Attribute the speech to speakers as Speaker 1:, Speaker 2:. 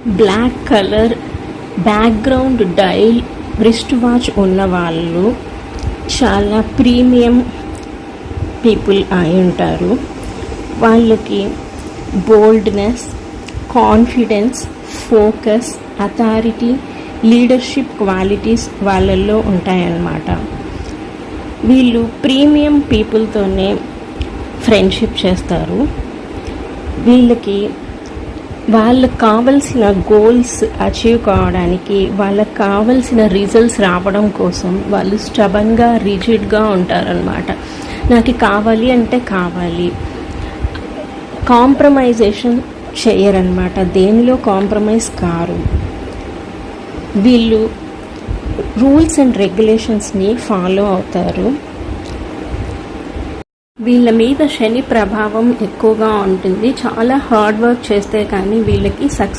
Speaker 1: Black colour background dial wrist watch ఉన్న వాళ్ళు చాలా ప్రీమియం పీపుల్ అయి ఉంటారు. వాళ్ళకి boldness, confidence, focus, authority, leadership qualities వాళ్ళల్లో ఉంటాయన్నమాట. వీళ్ళు ప్రీమియం పీపుల్తోనే ఫ్రెండ్షిప్ చేస్తారు. వీళ్ళకి వాళ్ళకు కావలసిన గోల్స్ అచీవ్ కావడానికి, వాళ్ళకు కావలసిన రిజల్ట్స్ రావడం కోసం వాళ్ళు స్టబన్గా, రిజిడ్గా ఉంటారనమాట. నాకు కావాలి అంటే కావాలి, కాంప్రమైజేషన్ చేయరనమాట, దేనిలో కాంప్రమైజ్ కారు. వీళ్ళు రూల్స్ అండ్ రెగ్యులేషన్స్ని ఫాలో అవుతారు. వీళ్ళ మీద శని ప్రభావం ఎక్కువగా ఉంటుంది. చాలా హార్డ్ వర్క్ చేస్తే కానీ వీళ్ళకి సక్సెస్